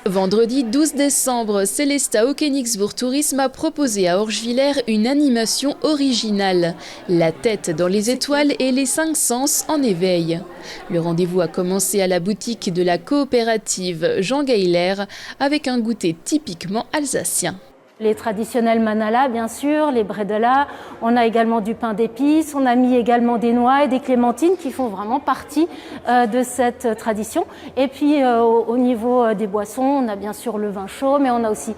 Vendredi 12 décembre, Célesta au Königsbourg Tourisme a proposé à Orschwiller une animation originale. La tête dans les étoiles et les 5 sens en éveil. Le rendez-vous a commencé à la boutique de la coopérative Jean Gayler avec un goûter typiquement alsacien. Les traditionnels manala, bien sûr, les bredela. On a également du pain d'épices. On a mis également des noix et des clémentines qui font vraiment partie de cette tradition. Et puis au niveau des boissons, on a bien sûr le vin chaud, mais on a aussi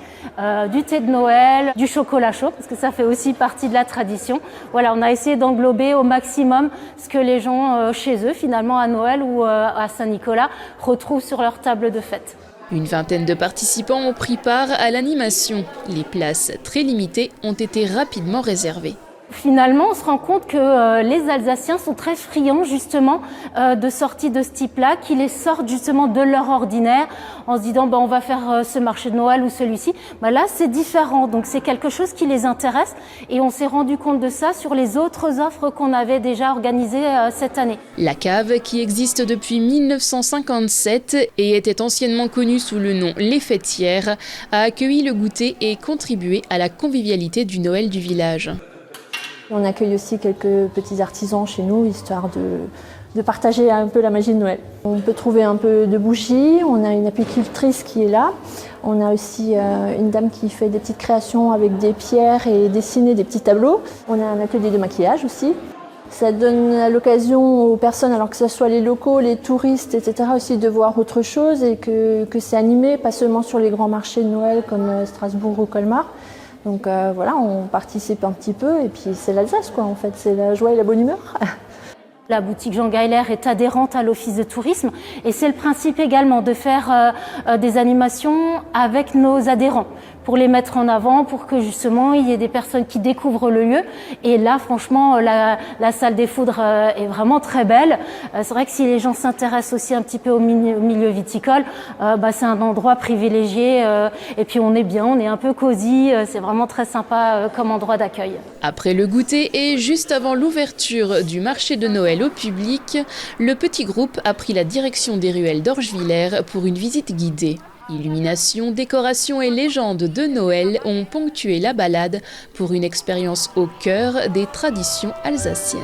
du thé de Noël, du chocolat chaud, parce que ça fait aussi partie de la tradition. Voilà, on a essayé d'englober au maximum ce que les gens chez eux, finalement à Noël ou à Saint-Nicolas, retrouvent sur leur table de fête. Une vingtaine de participants ont pris part à l'animation. Les places, très limitées, ont été rapidement réservées. Finalement, on se rend compte que les Alsaciens sont très friands justement de sorties de ce type-là, qui les sortent justement de leur ordinaire en se disant on va faire ce marché de Noël ou celui-ci. Là, c'est différent, donc c'est quelque chose qui les intéresse et on s'est rendu compte de ça sur les autres offres qu'on avait déjà organisées cette année. La cave, qui existe depuis 1957 et était anciennement connue sous le nom Les Fêtières, a accueilli le goûter et contribué à la convivialité du Noël du village. On accueille aussi quelques petits artisans chez nous, histoire de partager un peu la magie de Noël. On peut trouver un peu de bougies, on a une apicultrice qui est là. On a aussi une dame qui fait des petites créations avec des pierres et dessiner des petits tableaux. On a un atelier de maquillage aussi. Ça donne l'occasion aux personnes, alors que ce soit les locaux, les touristes, etc., aussi de voir autre chose et que c'est animé, pas seulement sur les grands marchés de Noël comme Strasbourg ou Colmar. Donc voilà, on participe un petit peu et puis c'est l'Alsace quoi en fait, c'est la joie et la bonne humeur. La boutique Jean Gayler est adhérente à l'office de tourisme et c'est le principe également de faire des animations avec nos adhérents pour les mettre en avant, pour que justement il y ait des personnes qui découvrent le lieu. Et là franchement la salle des Foudres est vraiment très belle. C'est vrai que si les gens s'intéressent aussi un petit peu au milieu viticole, c'est un endroit privilégié et puis on est bien, on est un peu cosy, c'est vraiment très sympa comme endroit d'accueil. Après le goûter et juste avant l'ouverture du marché de Noël au public, le petit groupe a pris la direction des ruelles d'Orschwiller pour une visite guidée. Illumination, décoration et légendes de Noël ont ponctué la balade pour une expérience au cœur des traditions alsaciennes.